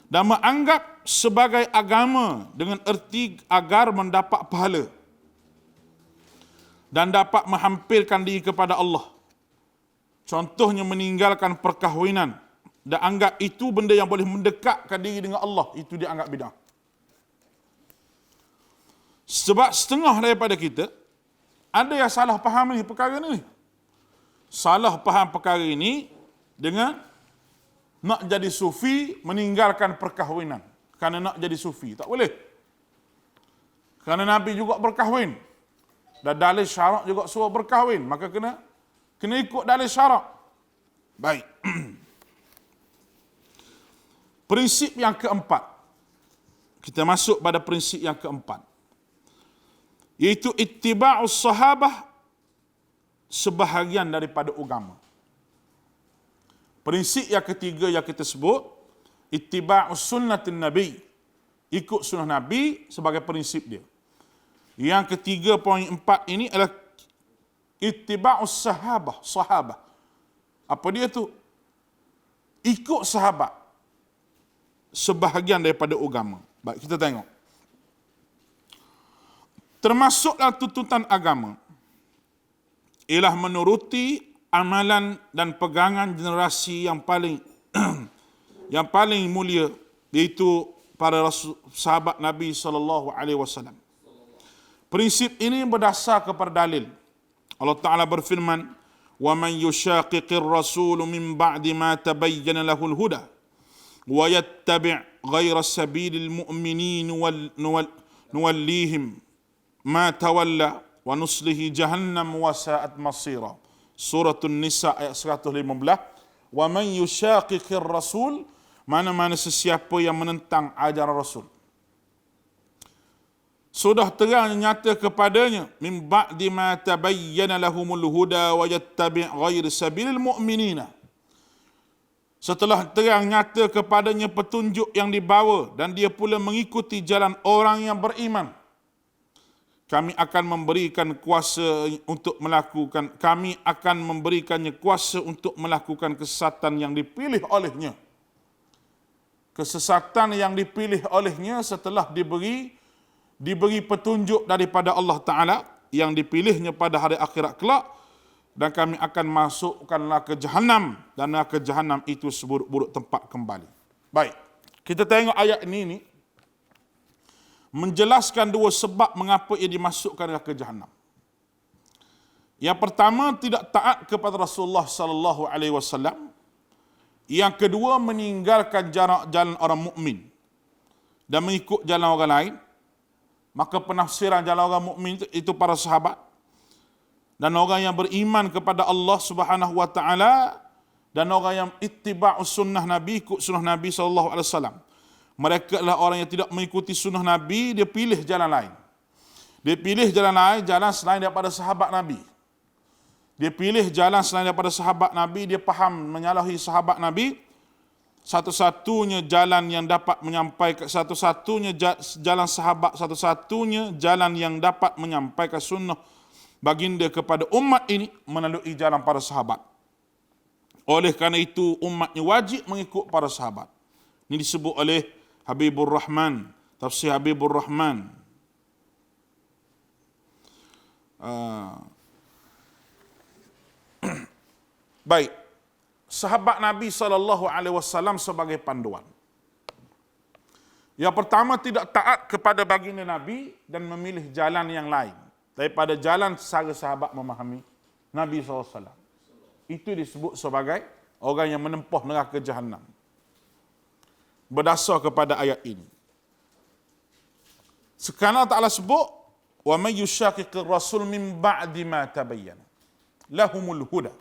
Dan menganggap sebagai agama dengan erti agar mendapat pahala dan dapat menghampirkan diri kepada Allah. Contohnya meninggalkan perkahwinan dan anggap itu benda yang boleh mendekatkan diri dengan Allah, itu dianggap bidah. Sebab setengah daripada kita ada yang salah faham ni perkara ni. Salah faham perkara ini dengan nak jadi sufi meninggalkan perkahwinan kerana nak jadi sufi. Tak boleh. Kerana Nabi juga berkahwin. Dan dalil syarak juga suruh berkahwin. Maka kena ikut dalil syarak. Baik. Prinsip yang keempat. Kita masuk pada prinsip yang keempat. Iaitu ittiba'us sahabah sebahagian daripada agama. Prinsip yang ketiga yang kita sebut, ittiba'us sunnatin Nabi. Ikut sunnah Nabi sebagai prinsip dia. Yang ketiga, poin 4 ini adalah ittiba'us sahabah. Apa dia tu? Ikut sahabat. Sebahagian daripada agama. Baik, kita tengok. Termasuklah tuntutan agama ialah menuruti amalan dan pegangan generasi yang paling yang paling mulia, iaitu para sahabat Nabi SAW. Prinsip ini berdasar kepada dalil. Allah Ta'ala berfirman, وَمَنْ يُشَاقِقِ الرَّسُولُ مِنْ بَعْدِ مَا تَبَيَّنَ لَهُ الْهُدَى وَيَتَّبِعْ غَيْرَ سَبِيلِ الْمُؤْمِنِينَ نُوَلِّيهِمْ مَا تَوَلَّى وَنُصْلِهِ جَهَنَّمَ وَسَاءَتْ مَصِيرًا. Surah An-Nisa ayat 115. وَمَنْ يُشَاقِقِ الرَّسُولُ, mana-mana sesiapa yang menentang ajaran Rasul. Sudah terang nyata kepadanya, min ba'di ma tabayyana lahumul huda wa yattabi' ghairi sabilil mu'minina. Setelah terang nyata kepadanya petunjuk yang dibawa dan dia pula mengikuti jalan orang yang beriman, kami akan memberikannya kuasa untuk melakukan kesesatan yang dipilih olehnya. Kesesatan yang dipilih olehnya setelah diberi petunjuk daripada Allah Ta'ala yang dipilihnya pada hari akhirat kelak, dan kami akan masukkanlah ke Jahannam, dan ke Jahannam itu seburuk-buruk tempat kembali. Baik, kita tengok ayat ini menjelaskan dua sebab mengapa ia dimasukkan ke Jahannam. Yang pertama, tidak taat kepada Rasulullah sallallahu alaihi wasallam. Yang kedua, meninggalkan jalan orang mukmin dan mengikut jalan orang lain. Maka penafsiran jalan orang mukmin itu para sahabat dan orang yang beriman kepada Allah Subhanahu wa taala dan orang yang ittiba'us sunnah Nabi, ikut sunnah Nabi sallallahu alaihi wasallam. Mereka adalah orang yang tidak mengikuti sunnah Nabi, dia pilih jalan lain. Dia pilih jalan lain, jalan selain daripada sahabat Nabi. Dia pilih jalan selain daripada sahabat Nabi, dia faham menyalahi sahabat Nabi. Satu-satunya jalan yang dapat menyampaikan, satu-satunya jalan sahabat, satu-satunya jalan yang dapat menyampaikan sunnah baginda kepada umat ini melalui jalan para sahabat. Oleh kerana itu umatnya wajib mengikut para sahabat. Ini disebut oleh Habibur Rahman, tafsir Habibur Rahman. Baik, sahabat Nabi SAW sebagai panduan. Yang pertama, tidak taat kepada baginda Nabi dan memilih jalan yang lain daripada jalan secara sahabat memahami Nabi SAW. Itu disebut sebagai orang yang menempuh neraka Jahannam. Berdasar kepada ayat ini. Sekarang Ta'ala sebut, وَمَنْ يُشَاقِقِ الرَّسُولِ مِنْ بَعْدِ مَا تَبَيَّنَ لَهُمُ الْهُدَى.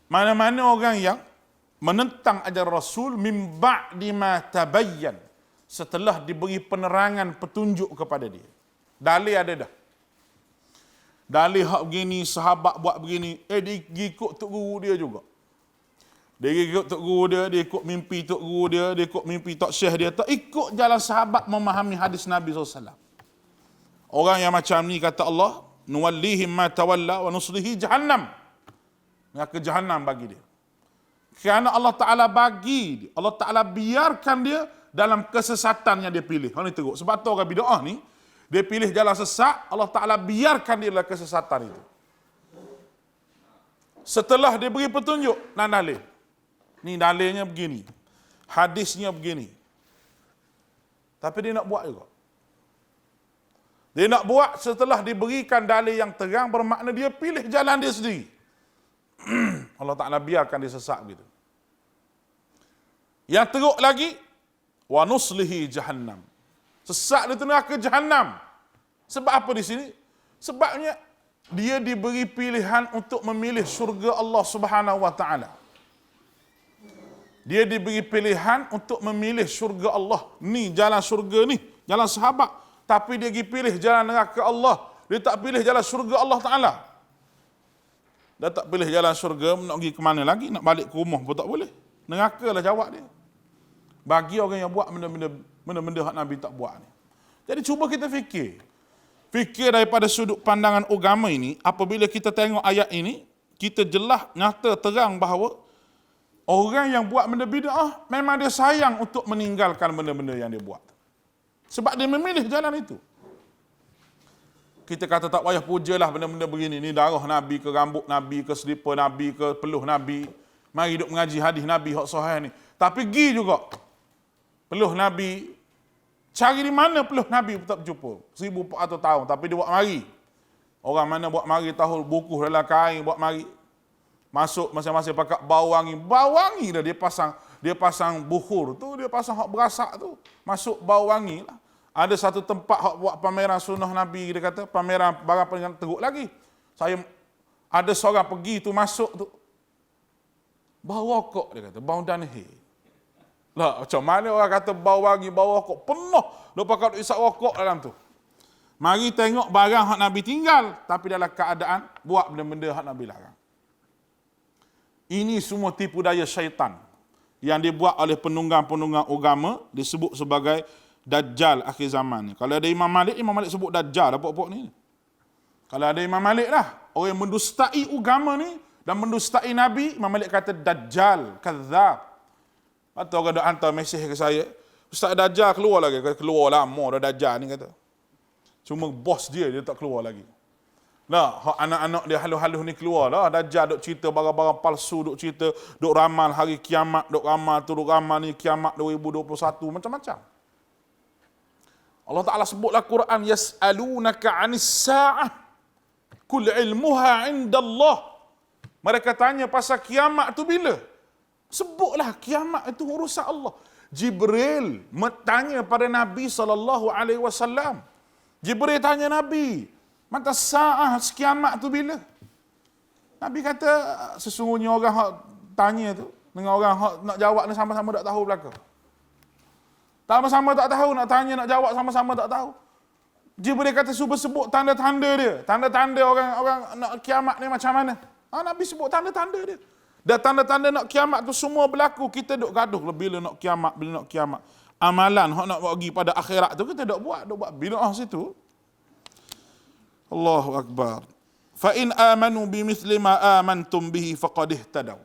Mana-mana orang yang menentang ajaran Rasul min ba'di ma tabayyan, setelah diberi penerangan petunjuk kepada dia. Dalil ada dah. Dalil hak begini, sahabat buat begini, dia ikut tok guru dia juga. Dia ikut tok guru dia, dia ikut mimpi tok guru dia, dia ikut mimpi tok syekh dia, tak ikut jalan sahabat memahami hadis Nabi SAW. Orang yang macam ni kata Allah, nuwallihim ma tawalla wa nuslihi jahannam. Neraka Jahannam bagi dia. Kerana Allah Ta'ala bagi dia, Allah Ta'ala biarkan dia dalam kesesatan yang dia pilih. Ini teruk. Sebab tu orang bid'ah ni, dia pilih jalan sesat, Allah Ta'ala biarkan dia dalam kesesatan itu. Setelah dia beri petunjuk, nak dalil. Ni dalilnya begini. Hadisnya begini. Tapi dia nak buat juga. Dia nak buat setelah diberikan dalil yang terang, bermakna dia pilih jalan dia sendiri. Allah Ta'ala biarkan dia sesat begitu. Yang teruk lagi, wa nuslihi jahannam. Sesat dia tu neraka Jahannam. Sebab apa di sini? Sebabnya dia diberi pilihan untuk memilih syurga Allah Subhanahu wa taala. Dia diberi pilihan untuk memilih syurga Allah. Ni jalan syurga ni, jalan sahabat. Tapi dia pergi pilih jalan neraka Allah. Dia tak pilih jalan syurga Allah Ta'ala. Dia tak pilih jalan syurga, nak pergi ke mana lagi? Nak balik ke rumah pun tak boleh. Neraka lah jawab dia. Bagi orang yang buat benda-benda hak Nabi tak buat ni. Jadi cuba kita fikir. Fikir daripada sudut pandangan agama ini, apabila kita tengok ayat ini, kita jelas, nyata, terang bahawa orang yang buat benda bid'ah, memang dia sayang untuk meninggalkan benda-benda yang dia buat. Sebab dia memilih jalan itu. Kita kata tak payah pujalah benda-benda begini. Ni darah Nabi ke, rambut Nabi ke, selipar Nabi ke, peluh Nabi. Mari duk mengaji hadis Nabi hak sahih ni. Tapi pergi juga. Peluh Nabi. Cari di mana peluh Nabi pun tak berjumpa. 1400 tahun. Tapi dia buat mari. Orang mana buat mari tahu buku dalam kain buat mari. Masuk masing-masing pakai bau wangi. Bau wangi dah dia pasang bukhur tu. Dia pasang hak berasak tu. Masuk bau wangi lah. Ada satu tempat hak buat pameran sunnah Nabi, dia kata pameran barang paling teruk lagi. Saya ada seorang pergi tu masuk tu. Bau rokok dia kata, bau danhe. Lah macam mana orang kata bau wangi, bau rokok penuh. Dia pakai isap rokok dalam tu. Mari tengok barang hak Nabi tinggal tapi dalam keadaan buat benda-benda hak Nabi larang. Ini semua tipu daya syaitan yang dibuat oleh penunggang-penunggang agama, disebut sebagai Dajjal akhir zaman ni. Kalau ada Imam Malik sebut Dajjal apa-apa ni. Kalau ada Imam Malik lah, orang yang mendustai agama ni dan mendustai Nabi, Imam Malik kata Dajjal, kadzab. Atau orang dah hantar mesej ke saya, Ustaz Dajjal keluar lagi. Kata, keluar lama dah Dajjal ni kata. Cuma bos dia tak keluar lagi. Nah, anak-anak dia halus-halus ni keluar lah. Dajjal duk cerita barang-barang palsu, duk cerita, duk ramal hari kiamat, duk ramal tu, duk ramal ni kiamat 2021, macam-macam. Allah Ta'ala sebutlah Quran, yas'alunaka 'anis sa'ah kul ilmuha 'indallah. Mereka tanya pasal kiamat tu bila? Sebutlah kiamat itu urusan Allah. Jibril tanya pada Nabi SAW. Jibril tanya Nabi, Mata sa'ah kiamat tu bila? Nabi kata sesungguhnya orang hak tanya tu dengan orang hak nak jawab ni sama-sama tak tahu belaka. Sama-sama tak tahu, nak tanya nak jawab sama-sama tak tahu. Dia boleh kata cuba sebut tanda-tanda dia. Tanda-tanda orang nak kiamat ni macam mana? Nabi sebut tanda-tanda dia. Dan tanda-tanda nak kiamat tu semua berlaku. Kita duk gaduh bila nak kiamat, bila nak kiamat. Amalan hak nak bagi pada akhirat tu kita duk buat bid'ah situ. Allahu akbar. Fa in amanu bimithli ma amantum bihi faqad ihtadaw.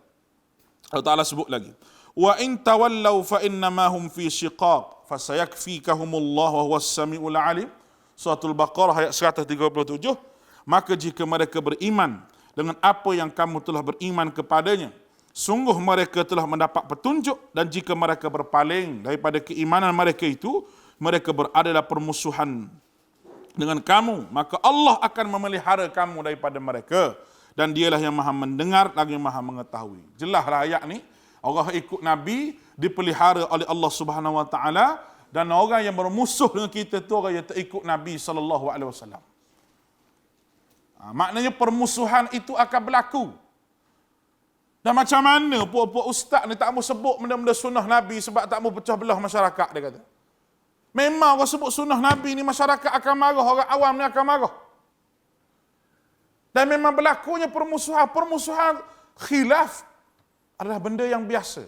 Allah Taala sebut lagi. Wa in tawallaw fa innama hum fi shiqaq fasayakfikahumullah wa huwas samiul alim. Suratul Baqarah ayat 137. Maka jika mereka beriman dengan apa yang kamu telah beriman kepadanya, sungguh mereka telah mendapat petunjuk, dan jika mereka berpaling daripada keimanan mereka itu, mereka berada dalam permusuhan dengan kamu, maka Allah akan memelihara kamu daripada mereka, dan dialah yang maha mendengar lagi maha mengetahui. Jelaslah ayat ni, orang ikut Nabi dipelihara oleh Allah Subhanahu Wa Taala, dan orang yang bermusuh dengan kita tu orang yang tak ikut Nabi sallallahu alaihi wasallam. Maknanya permusuhan itu akan berlaku. Dan macam mana puak-puak ustaz ni tak mau sebut benda-benda sunnah Nabi sebab tak mau pecah belah masyarakat, dia kata. Memang orang sebut sunnah Nabi ni masyarakat akan marah, orang awam ni akan marah. Dan memang berlakunya permusuhan. Permusuhan khilaf adalah benda yang biasa.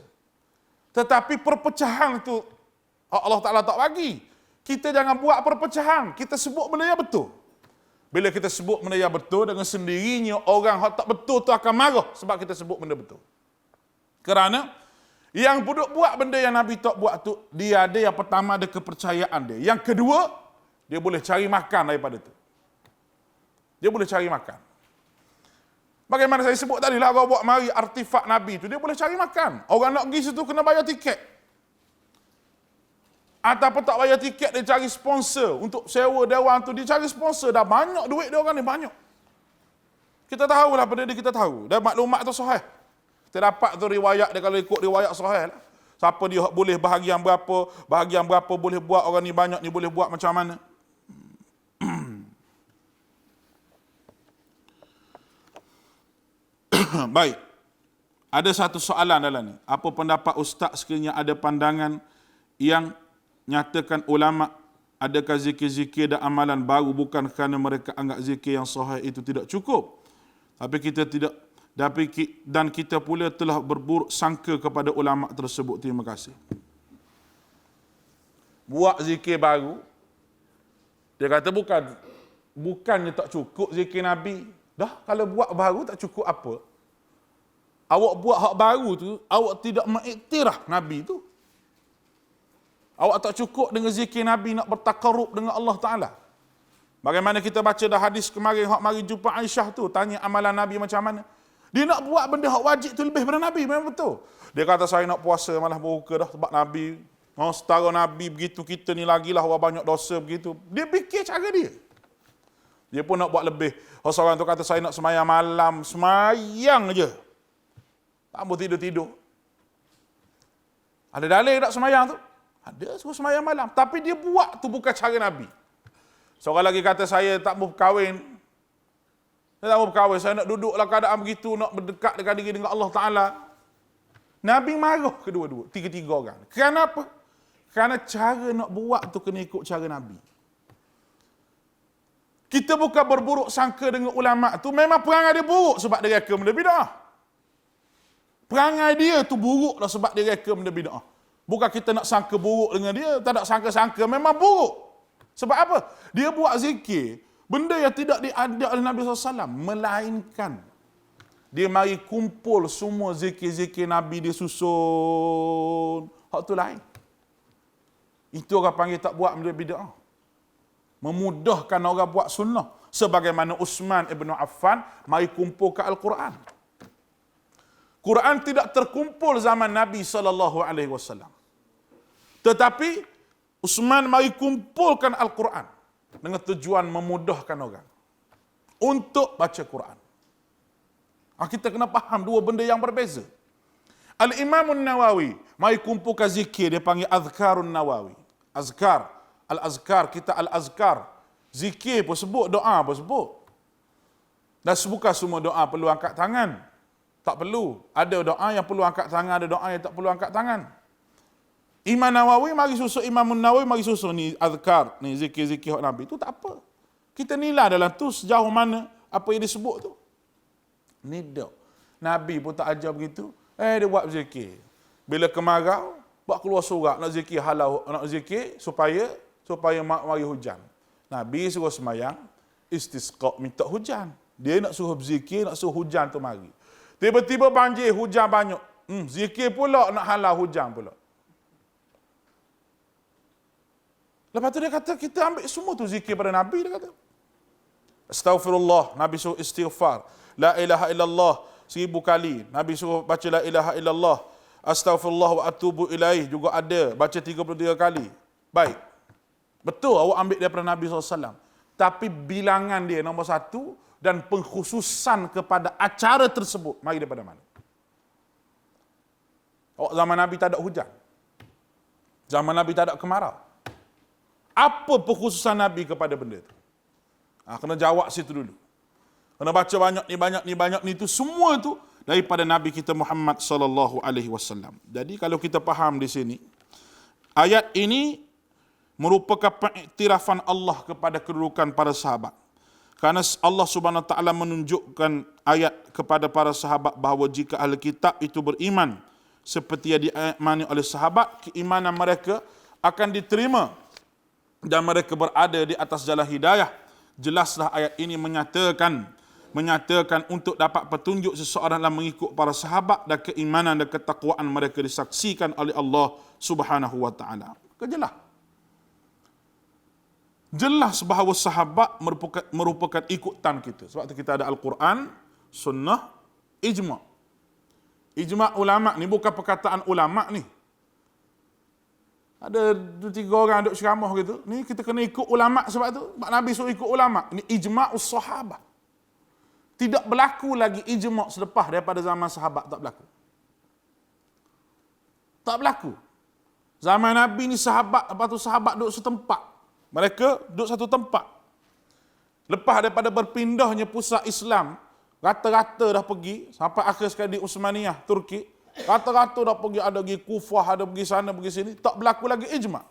Tetapi perpecahan itu Allah Ta'ala tak bagi. Kita jangan buat perpecahan. Kita sebut benda yang betul. Bila kita sebut benda yang betul, dengan sendirinya orang yang tak betul tu akan marah sebab kita sebut benda betul. Kerana yang buduk buat benda yang Nabi tak buat tu, dia ada yang pertama ada kepercayaan dia. Yang kedua, dia boleh cari makan daripada tu. Dia boleh cari makan. Bagaimana saya sebut tadi lah, orang buat mari artifak Nabi tu, dia boleh cari makan. Orang nak pergi situ kena bayar tiket. Ataupun tak bayar tiket, dia cari sponsor untuk sewa dewan tu, dia cari sponsor. Dah banyak duit dia orang ni, banyak. Kita tahulah benda dia, kita tahu. Dan maklumat tu sahih. Kita dapat tu riwayat dia, kalau ikut riwayat sahih lah. Siapa dia boleh bahagian berapa boleh buat, orang ni banyak ni boleh buat macam mana. Baik. Ada satu soalan dalam ni. Apa pendapat Ustaz sekiranya ada pandangan yang nyatakan ulama adakah zikir-zikir dan amalan baru bukan kerana mereka anggap zikir yang sahih itu tidak cukup. Dan kita pula telah berburuk sangka kepada ulama tersebut. Terima kasih. Buat zikir baru, dia kata bukannya tak cukup zikir Nabi. Dah, kalau buat baru tak cukup apa? Awak buat hak baru tu, awak tidak mengiktiraf Nabi tu. Awak tak cukup dengan zikir Nabi nak bertakarub dengan Allah Ta'ala. Bagaimana kita baca dah hadis kemarin, hak mari jumpa Aisyah tu, tanya amalan Nabi macam mana. Dia nak buat benda hak wajib tu lebih daripada Nabi, memang betul. Dia kata saya nak puasa malah berbuka dah sebab Nabi. Setara Nabi begitu, kita ni lagilah orang banyak dosa begitu. Dia fikir cara dia. Dia pun nak buat lebih. Seorang tu kata saya nak semayang malam, semayang je. Tak mau tidur-tidur. Ada dalil tak semayang tu? Ada, suruh semayang malam. Tapi dia buat tu bukan cara Nabi. Seorang lagi kata saya tak mau berkahwin. Saya tak mau berkahwin. Saya nak duduk dalam keadaan begitu, nak berdekat dengan diri dengan Allah Ta'ala. Nabi marah kedua-dua, tiga-tiga orang. Kenapa? Kerana cara nak buat tu kena ikut cara Nabi. Kita bukan berburuk sangka dengan ulama tu. Memang perangai dia buruk sebab dia reka benda bid'ah. Perangai dia tu buruk lah sebab dia reka benda bid'ah. Bukan kita nak sangka buruk dengan dia, tak nak sangka-sangka, memang buruk. Sebab apa? Dia buat zikir, benda yang tidak diada oleh Nabi SAW, melainkan dia mari kumpul semua zikir-zikir Nabi, dia susun. Hak tu lain. Itu orang panggil tak buat benda bid'ah. Memudahkan orang buat sunnah. Sebagaimana Uthman ibn Affan mari kumpulkan Al-Quran. Quran tidak terkumpul zaman Nabi SAW. Tetapi Uthman mari kumpulkan Al-Quran dengan tujuan memudahkan orang untuk baca Quran. Kita kena faham dua benda yang berbeza. Al-Imam Nawawi mari kumpulkan zikir, dia panggil Azkarun Nawawi. Azkar, Al-Azkar, kita Al-Azkar. Zikir pun sebut, doa pun sebut. Dan bukan semua doa perlu angkat tangan. Tak perlu. Ada doa yang perlu angkat tangan, ada doa yang tak perlu angkat tangan. Imam Nawawi mari susun, Imam Nawawi mari susun ni azkar, ni zikir-zikir Nabi. Itu tak apa. Kita nilai dalam tu sejauh mana apa yang disebut tu. Ni dak. Nabi pun tak ajar begitu. Dia buat zikir. Bila kemarau, buat keluar surat nak zikir halau, nak zikir supaya mari hujan. Nabi suruh semayang, istisqa, minta hujan. Dia nak suruh berzikir, nak suruh hujan tu mari. Tiba-tiba banjir, hujan banyak. Zikir pula nak halau hujan pula. Lepas tu dia kata, kita ambil semua tu zikir pada Nabi, dia kata. Astaghfirullah, Nabi suruh istighfar. La ilaha illallah, 1000 kali. Nabi suruh baca la ilaha illallah. Astaghfirullah wa atubu ilaih juga ada. Baca 33 kali. Baik. Betul awak ambil daripada Nabi SAW. Tapi bilangan dia nombor 1 dan pengkhususan kepada acara tersebut, mari daripada mana? Awak zaman Nabi tak ada hujan. Zaman Nabi tak ada kemarau. Apa pengkhususan Nabi kepada benda itu? Kena jawab situ dulu. Kena baca banyak ni tu semua tu daripada Nabi kita Muhammad sallallahu alaihi wasallam. Jadi kalau kita faham di sini, ayat ini merupakan pengiktirafan Allah kepada kedudukan para sahabat. Kerana Allah Subhanahu wa taala menunjukkan ayat kepada para sahabat bahawa jika ahli kitab itu beriman seperti yang diimani oleh sahabat, keimanan mereka akan diterima dan mereka berada di atas jalan hidayah. Jelaslah ayat ini menyatakan untuk dapat petunjuk seseorang dalam mengikut para sahabat dan keimanan dan ketakwaan mereka disaksikan oleh Allah Subhanahu wa taala. Jelas bahawa sahabat merupakan ikutan kita. Sebab tu kita ada Al-Quran, Sunnah, Ijma'. Ijma' ulama' ni bukan perkataan ulama' ni. Ada 2-3 orang duduk ceramah gitu. Ni kita kena ikut ulama' sebab tu. Sebab Nabi suruh ikut ulama'. Ini ijma'us sahabat. Tidak berlaku lagi ijma' selepas daripada zaman sahabat. Tak berlaku. Tak berlaku. Zaman Nabi ni sahabat, lepas tu sahabat duduk setempat. Mereka duduk satu tempat. Lepas daripada berpindahnya pusat Islam, rata-rata dah pergi, sampai akhir sekali di Utsmaniyah, Turki, rata-rata dah pergi, ada pergi Kufah, ada pergi sana, pergi sini, tak berlaku lagi ijma'.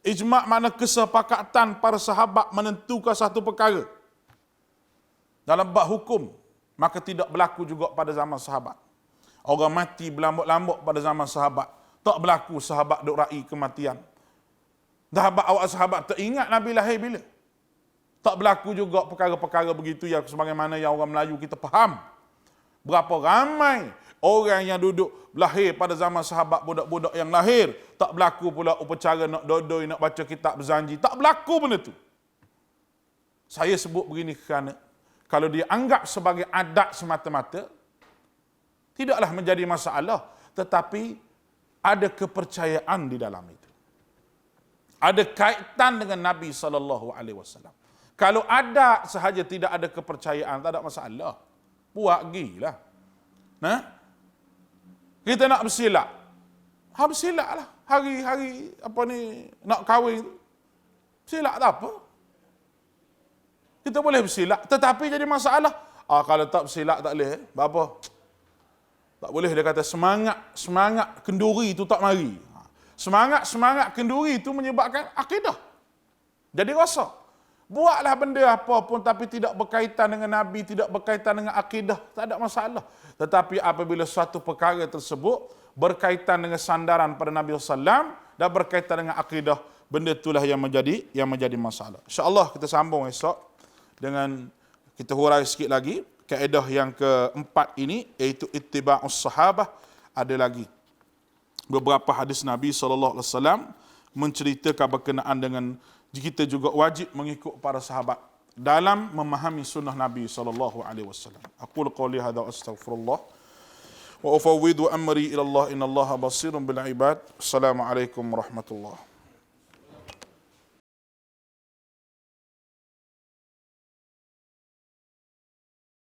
Ijma' makna kesepakatan para sahabat menentukan satu perkara. Dalam bab hukum, maka tidak berlaku juga pada zaman sahabat. Orang mati berlambak-lambak pada zaman sahabat. Tak berlaku sahabat duk raih kematian. Awak sahabat teringat Nabi lahir bila? Tak berlaku juga perkara-perkara begitu yang sebagaimana yang orang Melayu kita faham. Berapa ramai orang yang duduk lahir pada zaman sahabat, budak-budak yang lahir, tak berlaku pula upacara nak dodoi, nak baca kitab berjanji. Tak berlaku benda tu. Saya sebut begini kerana kalau dia anggap sebagai adat semata-mata, tidaklah menjadi masalah. Tetapi ada kepercayaan di dalam itu. Ada kaitan dengan Nabi SAW. Kalau ada sahaja tidak ada kepercayaan, tak ada masalah. Buat gilah. Nah, kita nak bersilap. Bersilap lah. Hari-hari nak kahwin. Bersilap tak apa. Kita boleh bersilap. Tetapi jadi masalah. Kalau tak bersilap tak boleh. Apa? Tak boleh, dia kata semangat kenduri itu tak mari. Semangat kenduri itu menyebabkan akidah. Jadi rasa. Buatlah benda apa pun tapi tidak berkaitan dengan Nabi, tidak berkaitan dengan akidah, tak ada masalah. Tetapi apabila suatu perkara tersebut berkaitan dengan sandaran pada Nabi SAW dan berkaitan dengan akidah, benda itulah yang menjadi masalah. InsyaAllah kita sambung esok dengan kita hurai sikit lagi kaedah yang keempat ini, iaitu ittiba'us sahabah. Ada lagi beberapa hadis Nabi SAW menceritakan berkenaan dengan kita juga wajib mengikut para sahabat dalam memahami sunnah Nabi SAW. Aqulu qawli hadha wa astaghfirullah wa ufawwidu amri ila Allah innallaha basirun bil ibad. Assalamualaikum warahmatullahi